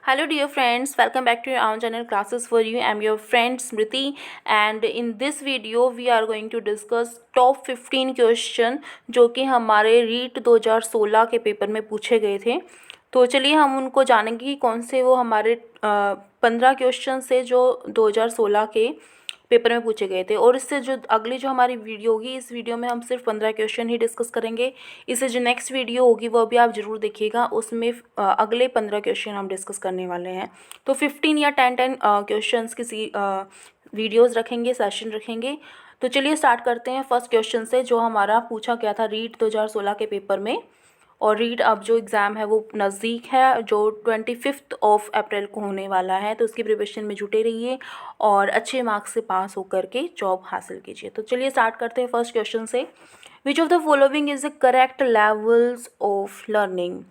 Hello, dear friends. Welcome back to our channel Classes for You. I'm your friend Smriti, and in this video, we are going to discuss top 15 question जो कि हमारे रीट 2016 के paper में पूछे गए थे। तो चलिए हम उनको जानेंगे कि कौन से वो हमारे 15 क्वेश्चन से जो 2016 के पेपर में पूछे गए थे। और इससे जो अगली जो हमारी वीडियो होगी, इस वीडियो में हम सिर्फ 15 क्वेश्चन ही डिस्कस करेंगे। इससे जो नेक्स्ट वीडियो होगी वो भी आप ज़रूर देखिएगा, उसमें अगले 15 क्वेश्चन हम डिस्कस करने वाले हैं। तो 15 या 10 क्वेश्चन की वीडियोज़ रखेंगे, सेशन रखेंगे। तो चलिए स्टार्ट करते हैं फर्स्ट क्वेश्चन से, जो हमारा पूछा गया था रीट 2016 के पेपर में। और रीट अब जो एग्ज़ाम है वो नज़दीक है, जो 25 अप्रैल को होने वाला है। तो उसकी प्रिपरेशन में जुटे रहिए और अच्छे मार्क्स से पास होकर के जॉब हासिल कीजिए। तो चलिए स्टार्ट करते हैं फर्स्ट क्वेश्चन से। Which of the following is the correct levels of learning.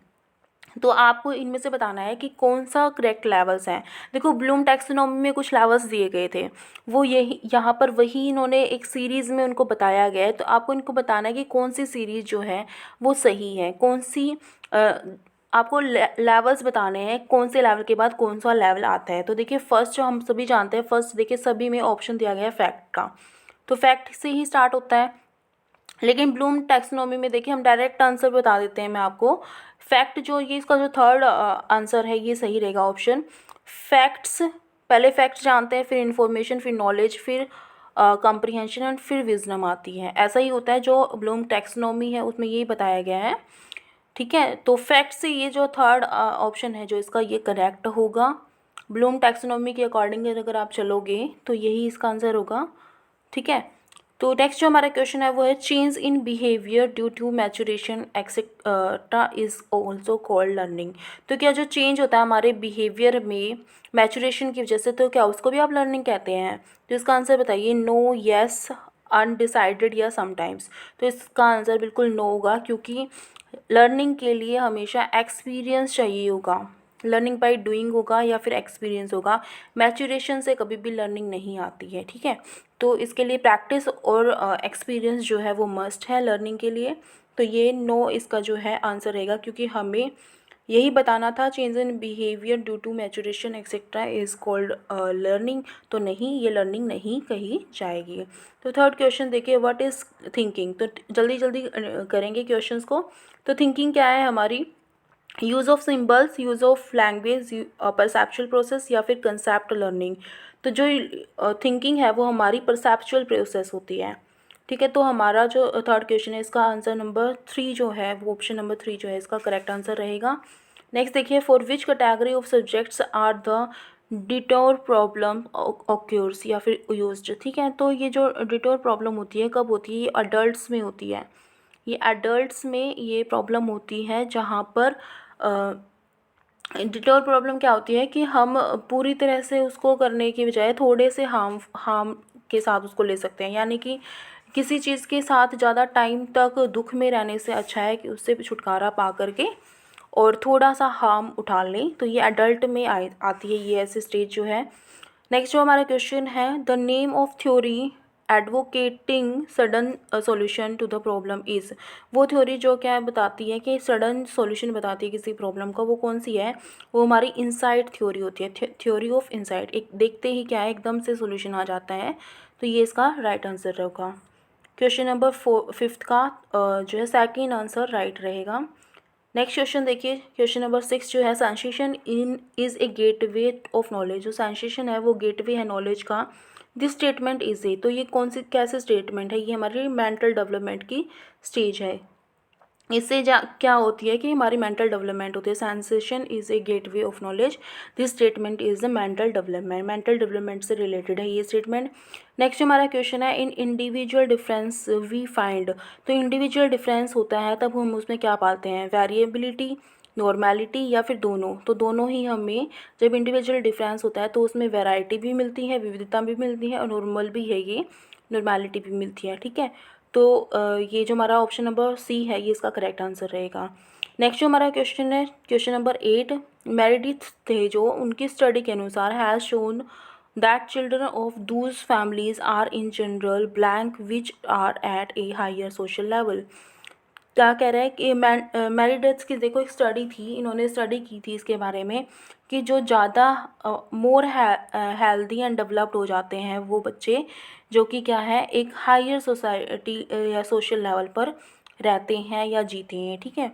तो आपको इनमें से बताना है कि कौन सा करेक्ट लेवल्स हैं। देखो, ब्लूम टैक्सोनॉमी में कुछ लेवल्स दिए गए थे, वो यही यहाँ पर वही इन्होंने एक सीरीज़ में उनको बताया गया है। तो आपको इनको बताना है कि कौन सी सीरीज़ जो है वो सही है, कौन सी आपको लेवल्स बताने हैं, कौन से लेवल के बाद कौन सा लेवल आता है। तो देखिए, फर्स्ट जो हम सभी जानते हैं, फर्स्ट देखिए सभी में ऑप्शन दिया गया है फैक्ट का, तो फैक्ट से ही स्टार्ट होता है। लेकिन ब्लूम टैक्सोनॉमी में देखिए हम डायरेक्ट आंसर बता देते हैं मैं आपको। फैक्ट जो ये इसका जो थर्ड आंसर है ये सही रहेगा ऑप्शन। फैक्ट्स, पहले फैक्ट्स जानते हैं, फिर इन्फॉर्मेशन, फिर नॉलेज, फिर कॉम्प्रिहेंशन एंड फिर विजडम आती है। ऐसा ही होता है जो ब्लूम टैक्सोनॉमी है उसमें यही बताया गया है। ठीक है, तो फैक्ट से ये जो थर्ड ऑप्शन है जो इसका, ये करेक्ट होगा। ब्लूम टैक्सोनॉमी के अकॉर्डिंग अगर आप चलोगे तो यही इसका आंसर होगा। ठीक है, तो नेक्स्ट जो हमारा क्वेश्चन है वो है change in behaviour due to maturation etcetera is also called learning. तो क्या जो चेंज होता है हमारे बिहेवियर में मैचुरेशन की वजह से, तो क्या उसको भी आप लर्निंग कहते हैं? तो इसका आंसर बताइए, नो, येस, अनडिसाइडेड या समटाइम्स। तो इसका आंसर बिल्कुल नो होगा, क्योंकि लर्निंग के लिए हमेशा एक्सपीरियंस चाहिए होगा। लर्निंग बाय डूइंग होगा या फिर एक्सपीरियंस होगा। मैचुरेशन से कभी भी लर्निंग नहीं आती है। ठीक है, तो इसके लिए प्रैक्टिस और एक्सपीरियंस जो है वो मस्ट है लर्निंग के लिए। तो ये नो इसका जो है आंसर रहेगा, क्योंकि हमें यही बताना था change in behaviour due to maturation etcetera is called learning. तो नहीं, ये लर्निंग नहीं कही जाएगी। तो थर्ड क्वेश्चन देखिए, व्हाट इज़ थिंकिंग। तो जल्दी जल्दी करेंगे क्वेश्चंस को। तो थिंकिंग क्या है हमारी? Use of symbols, use of language, perceptual process या फिर कंसेप्ट लर्निंग। तो जो थिंकिंग है वो हमारी परसेप्चुअल प्रोसेस होती है। ठीक है, तो हमारा जो थर्ड क्वेश्चन है इसका आंसर नंबर 3 जो है वो ऑप्शन नंबर 3 जो है इसका करेक्ट आंसर रहेगा। नेक्स्ट देखिए, for which category of subjects are the detour problem occurs या फिर यूज्ड। ठीक है, तो ये जो डिटोर प्रॉब्लम होती है कब होती है? ये अडल्ट्स में होती है। ये एडल्ट्स में ये प्रॉब्लम होती है, जहाँ पर डिटोर प्रॉब्लम क्या होती है कि हम पूरी तरह से उसको करने की बजाय थोड़े से हार्म के साथ उसको ले सकते हैं। यानी कि किसी चीज़ के साथ ज़्यादा टाइम तक दुख में रहने से अच्छा है कि उससे छुटकारा पा करके और थोड़ा सा हार्म उठा लें। तो ये एडल्ट में आती है ये ऐसी स्टेज जो है। नेक्स्ट जो हमारा क्वेश्चन है, the name of theory advocating sudden solution to the problem is. वो थ्योरी जो क्या है बताती है कि सडन सॉल्यूशन बताती है किसी प्रॉब्लम का, वो कौन सी है? वो हमारी इंसाइट थ्योरी होती है, थ्योरी ऑफ इंसाइट। एक देखते ही क्या है एकदम से सॉल्यूशन आ जाता है। तो ये इसका राइट आंसर होगा। क्वेश्चन नंबर 5 का जो है सेकंड आंसर राइट रहेगा। नेक्स्ट क्वेश्चन देखिए, क्वेश्चन नंबर 6 जो है, sensation in is a gateway of knowledge. जो सेंसेशन है वो गेटवे है नॉलेज का। दिस स्टेटमेंट इज़ ए, तो ये कौन सी कैसे स्टेटमेंट है? ये हमारी मेंटल डेवलपमेंट की स्टेज है। इससे क्या होती है कि हमारी मेंटल डेवलपमेंट होती है। Sensation is a gateway of knowledge, this statement is the mental development. Mental development से रिलेटेड है ये स्टेटमेंट। नेक्स्ट हमारा क्वेश्चन है, इन इंडिविजुअल डिफरेंस वी फाइंड। तो इंडिविजुअल डिफरेंस होता है तब हम उसमें क्या पाते हैं? वेरिएबिलिटी, नॉर्मेलिटी या फिर दोनों। तो दोनों ही हमें, जब इंडिविजुअल डिफरेंस होता है तो उसमें वैरायटी भी मिलती है, विविधता भी मिलती है, और नॉर्मल भी है, ये नॉर्मेलिटी भी मिलती है। ठीक है, तो ये जो हमारा ऑप्शन नंबर सी है ये इसका करेक्ट आंसर रहेगा। नेक्स्ट जो हमारा क्वेश्चन है, क्वेश्चन नंबर 8, मेरिडिथ थे जो उनकी स्टडी के अनुसार has shown that children of those families are in general blank which are at a higher social level. क्या कह रहा है कि मैरिडेट्स की देखो एक स्टडी थी, इन्होंने स्टडी की थी इसके बारे में कि जो ज़्यादा मोर हेल्दी एंड डेवलप्ड हो जाते हैं वो बच्चे जो कि क्या है एक हायर सोसाइटी या सोशल लेवल पर रहते हैं या जीते हैं, ठीक है।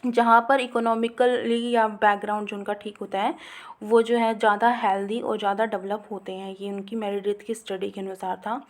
जहाँ पर इकोनॉमिकली या बैकग्राउंड जो उनका ठीक होता है वो जो है ज़्यादा हेल्दी और ज़्यादा डेवलप होते हैं, ये उनकी मेरिडेथ की स्टडी के अनुसार था।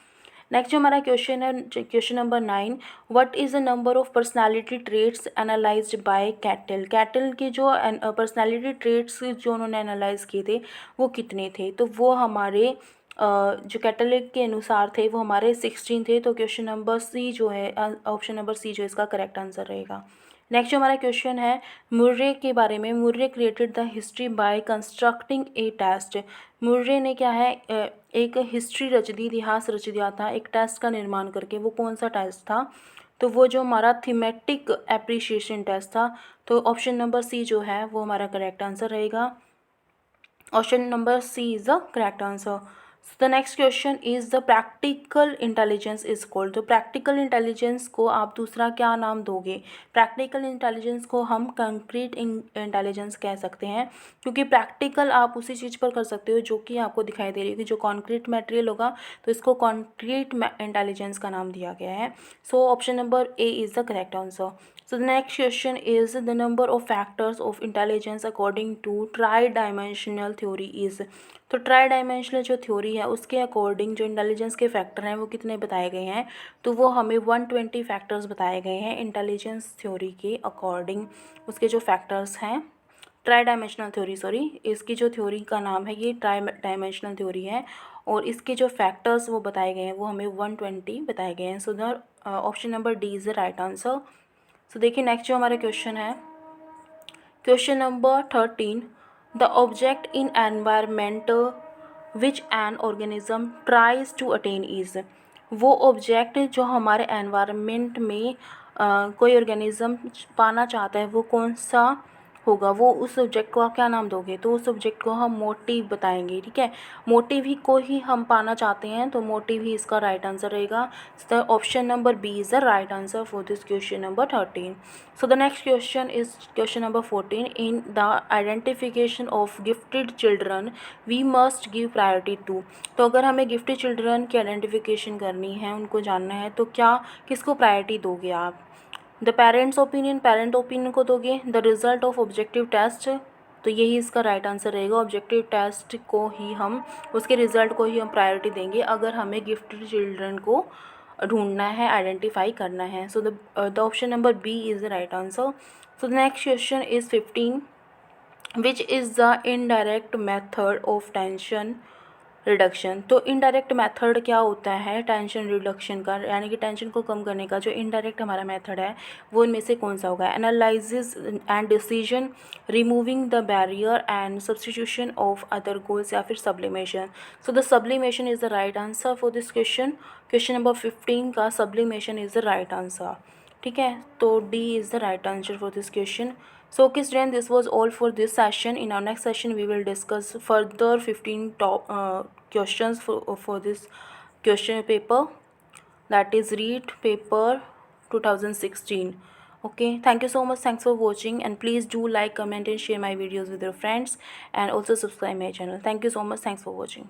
नेक्स्ट जो हमारा क्वेश्चन है, question number 9, what is the number of personality traits analysed by Cattell. Cattell के जो पर्सनालिटी ट्रेट्स जो उन्होंने एनालाइज किए थे वो कितने थे, तो वो हमारे जो कैटलिक के अनुसार थे वो हमारे 16 थे। तो क्वेश्चन नंबर सी जो है, ऑप्शन नंबर सी जो इसका करेक्ट आंसर रहेगा। नेक्स्ट जो हमारा क्वेश्चन है मुर्रे के बारे में, Murray created the history by constructing a test. Murray ने क्या है एक हिस्ट्री रच दी, इतिहास रच दिया था एक टेस्ट का निर्माण करके। वो कौन सा टेस्ट था, तो वो जो हमारा थीमेटिक एप्रिसिएशन टेस्ट था। तो ऑप्शन नंबर सी जो है वो हमारा करेक्ट आंसर रहेगा। Option number C is the correct answer. So the next question is the practical intelligence is called। तो practical intelligence को आप दूसरा क्या नाम दोगे? practical intelligence को हम concrete intelligence कह सकते हैं, क्योंकि practical आप उसी चीज़ पर कर सकते हो जो कि आपको दिखाई दे रही है कि जो concrete material होगा तो इसको concrete intelligence का नाम दिया गया है। So option number A is the correct answer। So the next question is the number of factors of intelligence according to tri-dimensional theory is। तो ट्राई डायमेंशनल जो थ्योरी है उसके अकॉर्डिंग जो इंटेलिजेंस के फैक्टर हैं वो कितने बताए गए हैं, तो वो हमें 120 फैक्टर्स बताए गए हैं इंटेलिजेंस थ्योरी के अकॉर्डिंग। उसके जो फैक्टर्स हैं ट्राई डायमेंशनल थ्योरी, सॉरी इसकी जो थ्योरी का नाम है ये ट्राई डायमेंशनल थ्योरी है, और इसके जो फैक्टर्स वो बताए गए हैं वो हमें 120 बताए गए हैं। So the option number D is the right answer. So देखिए नेक्स्ट जो हमारा क्वेश्चन है, question number 13, the object in environment which an organism tries to attain is. वो ऑब्जेक्ट जो हमारे एनवायरमेंट में कोई ऑर्गेनिज्म पाना चाहता है वो कौन सा होगा, वो उस ऑब्जेक्ट को आप क्या नाम दोगे, तो उस ऑब्जेक्ट को हम मोटिव बताएंगे, ठीक है। मोटिव ही को ही हम पाना चाहते हैं तो मोटिव ही इसका राइट आंसर रहेगा। The option number B is the right answer for this question number 13। So the next question is question number 14. In the identification of gifted children, we must give priority to। तो अगर हमें gifted children की identification करनी है, उनको जानना है, तो क्या किसको प्रायोरिटी दोगे आप? The parents opinion, parent opinion को दोगे? The result of objective test, तो यही इसका राइट आंसर रहेगा। ऑब्जेक्टिव टेस्ट को ही हम, उसके रिजल्ट को ही हम प्रायोरिटी देंगे अगर हमें गिफ्टेड चिल्ड्रन को ढूंढना है, आइडेंटिफाई करना है। So the option number B is the right answer. So the next question is 15, which is the indirect method of tension reduction. तो इनडायरेक्ट मेथड क्या होता है टेंशन रिडक्शन का, यानी कि टेंशन को कम करने का जो इनडायरेक्ट हमारा मेथड है वो इनमें से कौन सा होगा? Analysis and decision, removing the barrier and substitution of other goals, या फिर sublimation. So the sublimation is the right answer for this question. Question number 15 का sublimation is the right answer, ठीक है। तो D is the right answer for this question. So okay students, this was all for this session. In our next session we will discuss further 15 top questions for this question paper, that is read paper 2016. Okay, thank you so much, thanks for watching, and please do like, comment and share my videos with your friends, and also subscribe my channel. Thank you so much, thanks for watching.